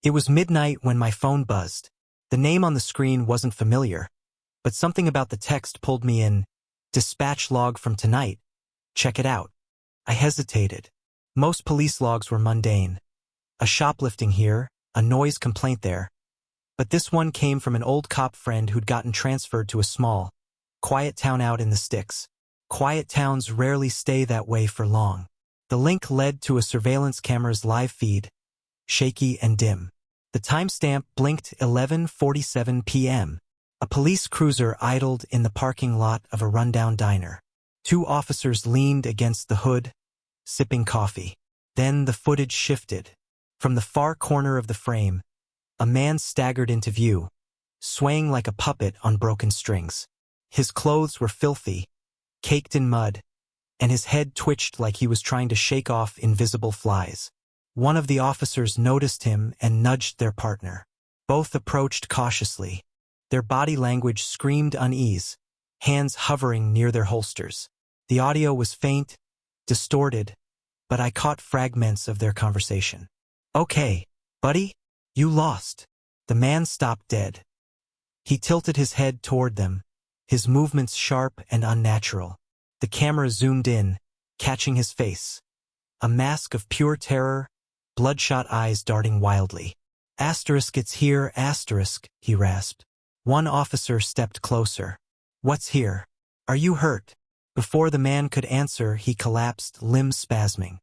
It was midnight when my phone buzzed. The name on the screen wasn't familiar, but something about the text pulled me in. Dispatch log from tonight. Check it out. I hesitated. Most police logs were mundane. A shoplifting here, a noise complaint there. But this one came from an old cop friend who'd gotten transferred to a small, quiet town out in the sticks. Quiet towns rarely stay that way for long. The link led to a surveillance camera's live feed, shaky and dim. The timestamp blinked 11:47 p.m. A police cruiser idled in the parking lot of a rundown diner. 2 officers leaned against the hood, sipping coffee. Then the footage shifted. From the far corner of the frame, a man staggered into view, swaying like a puppet on broken strings. His clothes were filthy, caked in mud, and his head twitched like he was trying to shake off invisible flies. One of the officers noticed him and nudged their partner. Both approached cautiously. Their body language screamed unease, hands hovering near their holsters. The audio was faint, distorted, but I caught fragments of their conversation. "Okay, buddy, you lost." The man stopped dead. He tilted his head toward them, his movements sharp and unnatural. The camera zoomed in, catching his face. A mask of pure terror, bloodshot eyes darting wildly. "Asterisk, it's here, asterisk," he rasped. One officer stepped closer. "What's here? Are you hurt?" Before the man could answer, he collapsed, limbs spasming.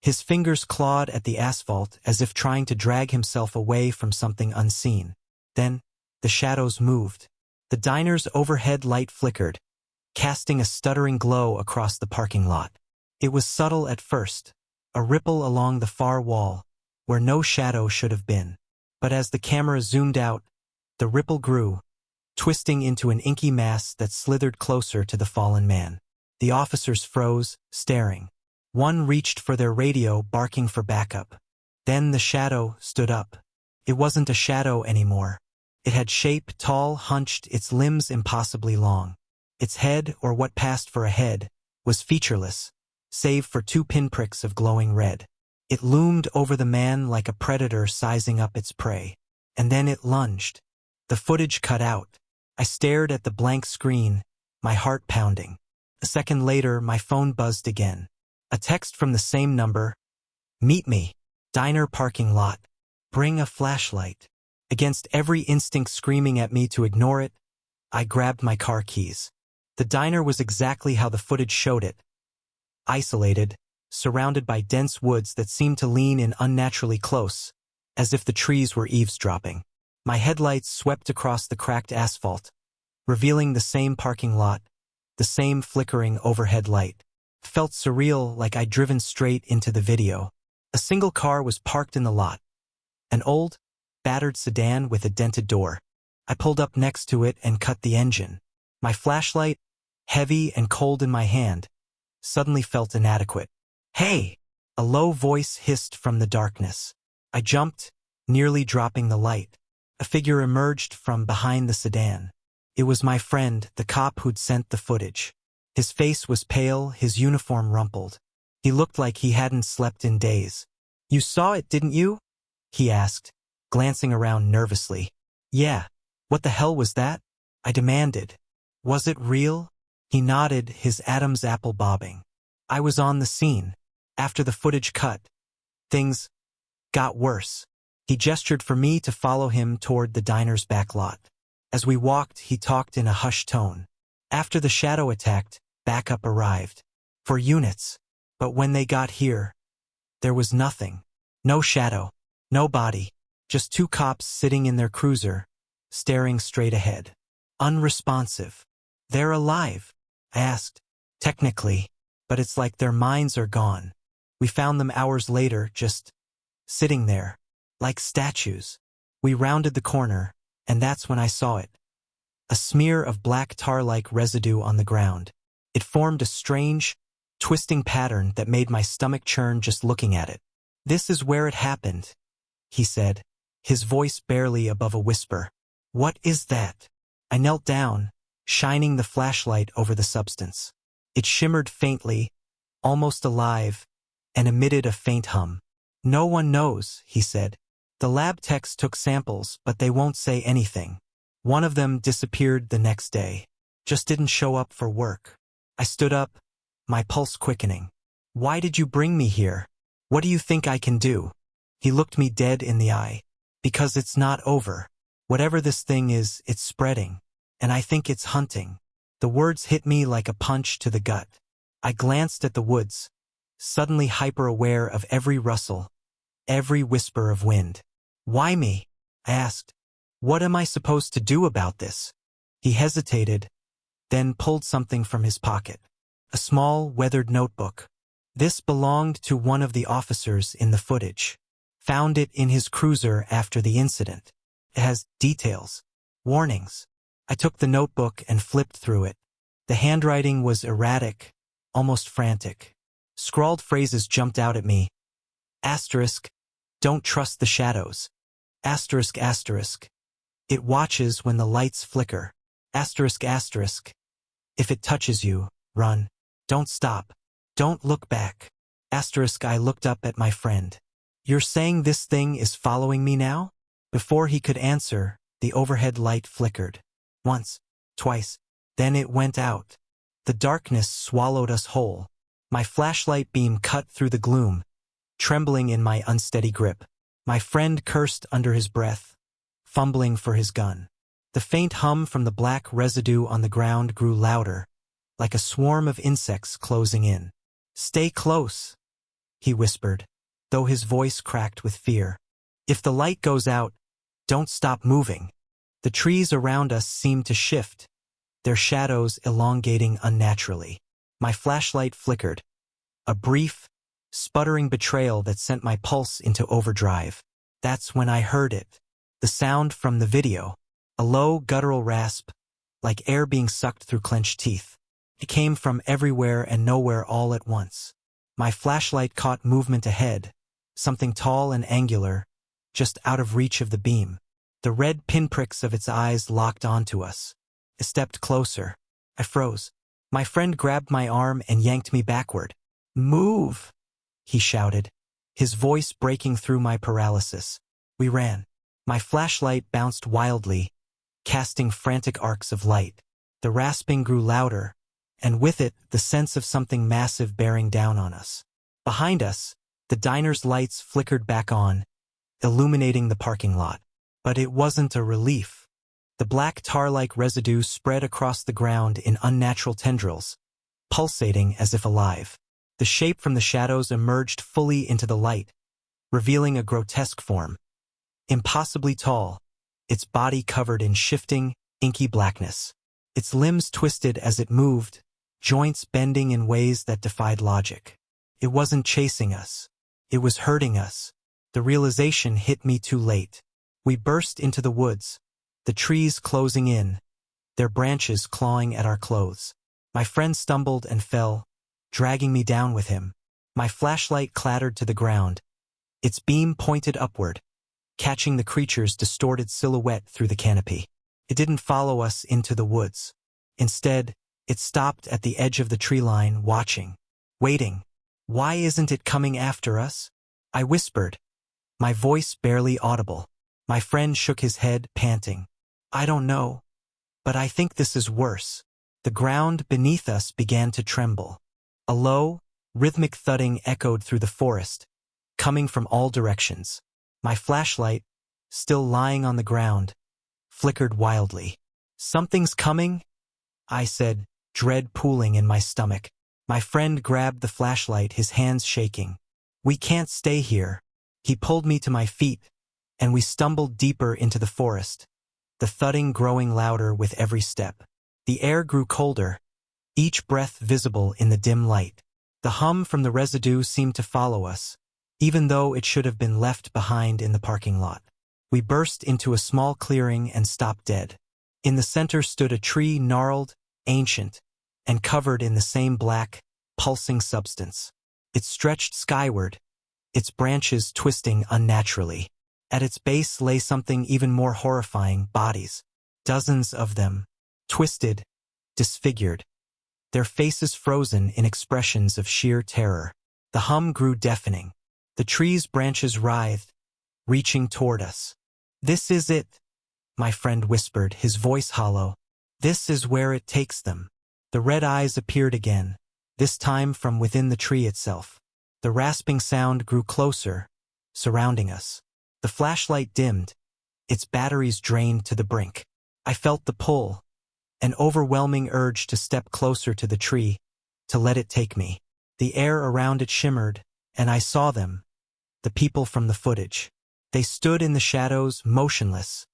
His fingers clawed at the asphalt as if trying to drag himself away from something unseen. Then, the shadows moved. The diner's overhead light flickered, casting a stuttering glow across the parking lot. It was subtle at first, a ripple along the far wall, where no shadow should have been. But as the camera zoomed out, the ripple grew, twisting into an inky mass that slithered closer to the fallen man. The officers froze, staring. One reached for their radio, barking for backup. Then the shadow stood up. It wasn't a shadow anymore. It had shape, tall, hunched, its limbs impossibly long. Its head, or what passed for a head, was featureless, save for 2 pinpricks of glowing red. It loomed over the man like a predator sizing up its prey. And then it lunged. The footage cut out. I stared at the blank screen, my heart pounding. A second later, my phone buzzed again. A text from the same number. "Meet me. Diner parking lot. Bring a flashlight." Against every instinct screaming at me to ignore it, I grabbed my car keys. The diner was exactly how the footage showed it. Isolated, surrounded by dense woods that seemed to lean in unnaturally close, as if the trees were eavesdropping. My headlights swept across the cracked asphalt, revealing the same parking lot, the same flickering overhead light. Felt surreal, like I'd driven straight into the video. A single car was parked in the lot. An old, battered sedan with a dented door. I pulled up next to it and cut the engine. My flashlight, heavy and cold in my hand, suddenly felt inadequate. "Hey!" A low voice hissed from the darkness. I jumped, nearly dropping the light. A figure emerged from behind the sedan. It was my friend, the cop who'd sent the footage. His face was pale, his uniform rumpled. He looked like he hadn't slept in days. "You saw it, didn't you?" he asked, glancing around nervously. "Yeah. What the hell was that?" I demanded. "Was it real?" He nodded, his Adam's apple bobbing. "I was on the scene. After the footage cut, things got worse." He gestured for me to follow him toward the diner's back lot. As we walked, he talked in a hushed tone. After the shadow attacked, backup arrived. For units. But when they got here, there was nothing. No shadow. No body. Just 2 cops sitting in their cruiser, staring straight ahead. Unresponsive. "They're alive?" I asked. "Technically, but it's like their minds are gone. We found them hours later, just sitting there, like statues." We rounded the corner, and that's when I saw it. A smear of black tar-like residue on the ground. It formed a strange, twisting pattern that made my stomach churn just looking at it. "This is where it happened," he said, his voice barely above a whisper. "What is that?" I knelt down, shining the flashlight over the substance. It shimmered faintly, almost alive, and emitted a faint hum. "No one knows," he said. The lab techs took samples, but they won't say anything. One of them disappeared the next day. Just didn't show up for work. I stood up, my pulse quickening. Why did you bring me here? What do you think I can do? He looked me dead in the eye. Because it's not over. Whatever this thing is, it's spreading. And I think it's hunting. The words hit me like a punch to the gut. I glanced at the woods, suddenly hyper-aware of every rustle, every whisper of wind. Why me? I asked. What am I supposed to do about this? He hesitated, then pulled something from his pocket. A small, weathered notebook. This belonged to one of the officers in the footage. Found it in his cruiser after the incident. It has details, warnings. I took the notebook and flipped through it. The handwriting was erratic, almost frantic. Scrawled phrases jumped out at me. Asterisk, don't trust the shadows. Asterisk, asterisk. It watches when the lights flicker. Asterisk, asterisk. If it touches you, run. Don't stop. Don't look back. Asterisk, I looked up at my friend. You're saying this thing is following me now? Before he could answer, the overhead light flickered. Once, twice, then it went out. The darkness swallowed us whole. My flashlight beam cut through the gloom, trembling in my unsteady grip. My friend cursed under his breath, fumbling for his gun. The faint hum from the black residue on the ground grew louder, like a swarm of insects closing in. Stay close, he whispered, though his voice cracked with fear. If the light goes out, don't stop moving. The trees around us seemed to shift, their shadows elongating unnaturally. My flashlight flickered, a brief, sputtering betrayal that sent my pulse into overdrive. That's when I heard it. The sound from the video. A low, guttural rasp, like air being sucked through clenched teeth. It came from everywhere and nowhere all at once. My flashlight caught movement ahead, something tall and angular, just out of reach of the beam. The red pinpricks of its eyes locked onto us. I stepped closer. I froze. My friend grabbed my arm and yanked me backward. Move, he shouted, his voice breaking through my paralysis. We ran. My flashlight bounced wildly, casting frantic arcs of light. The rasping grew louder, and with it, the sense of something massive bearing down on us. Behind us, the diner's lights flickered back on, illuminating the parking lot. But it wasn't a relief. The black tar-like residue spread across the ground in unnatural tendrils, pulsating as if alive. The shape from the shadows emerged fully into the light, revealing a grotesque form. Impossibly tall, its body covered in shifting, inky blackness. Its limbs twisted as it moved, joints bending in ways that defied logic. It wasn't chasing us. It was hurting us. The realization hit me too late. We burst into the woods, the trees closing in, their branches clawing at our clothes. My friend stumbled and fell, dragging me down with him. My flashlight clattered to the ground, its beam pointed upward, catching the creature's distorted silhouette through the canopy. It didn't follow us into the woods. Instead, it stopped at the edge of the tree line, watching, waiting. Why isn't it coming after us? I whispered, my voice barely audible. My friend shook his head, panting. I don't know, but I think this is worse. The ground beneath us began to tremble. A low, rhythmic thudding echoed through the forest, coming from all directions. My flashlight, still lying on the ground, flickered wildly. Something's coming, I said, dread pooling in my stomach. My friend grabbed the flashlight, his hands shaking. We can't stay here. He pulled me to my feet, and we stumbled deeper into the forest, the thudding growing louder with every step. The air grew colder, each breath visible in the dim light. The hum from the residue seemed to follow us, even though it should have been left behind in the parking lot. We burst into a small clearing and stopped dead. In the center stood a tree gnarled, ancient, and covered in the same black, pulsing substance. It stretched skyward, its branches twisting unnaturally. At its base lay something even more horrifying, bodies. Dozens of them, twisted, disfigured, their faces frozen in expressions of sheer terror. The hum grew deafening. The tree's branches writhed, reaching toward us. "This is it," my friend whispered, his voice hollow. "This is where it takes them." The red eyes appeared again, this time from within the tree itself. The rasping sound grew closer, surrounding us. The flashlight dimmed, its batteries drained to the brink. I felt the pull, an overwhelming urge to step closer to the tree, to let it take me. The air around it shimmered, and I saw them, the people from the footage. They stood in the shadows, motionless,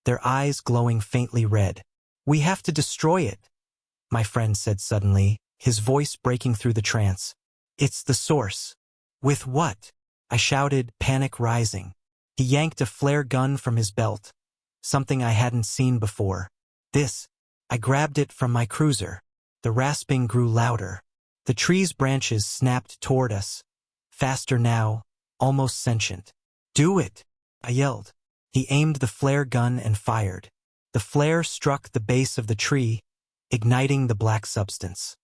their eyes glowing faintly red. "We have to destroy it," my friend said suddenly, his voice breaking through the trance. "It's the source." "With what?" I shouted, panic rising. He yanked a flare gun from his belt, something I hadn't seen before. "This." I grabbed it from my cruiser. The rasping grew louder. The tree's branches snapped toward us, faster now, almost sentient. "Do it," I yelled. He aimed the flare gun and fired. The flare struck the base of the tree, igniting the black substance.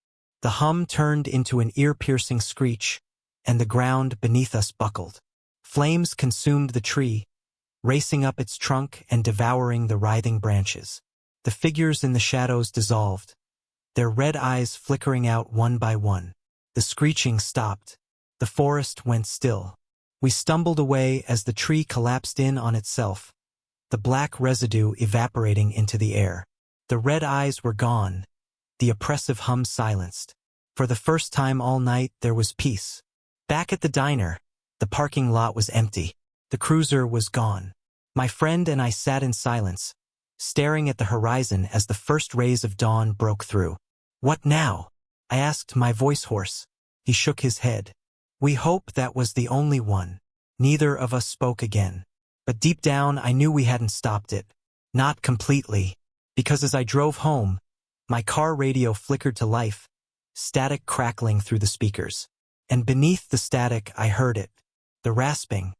The hum turned into an ear-piercing screech, and the ground beneath us buckled. Flames consumed the tree, racing up its trunk and devouring the writhing branches. The figures in the shadows dissolved, their red eyes flickering out one by one. The screeching stopped. The forest went still. We stumbled away as the tree collapsed in on itself, the black residue evaporating into the air. The red eyes were gone, the oppressive hum silenced. For the first time all night, there was peace. Back at the diner, the parking lot was empty. The cruiser was gone. My friend and I sat in silence, staring at the horizon as the first rays of dawn broke through. "What now?" I asked, my voice hoarse. He shook his head. "We hope that was the only one." Neither of us spoke again. But deep down, I knew we hadn't stopped it. Not completely. Because as I drove home, my car radio flickered to life, static crackling through the speakers. And beneath the static, I heard it. The rasping,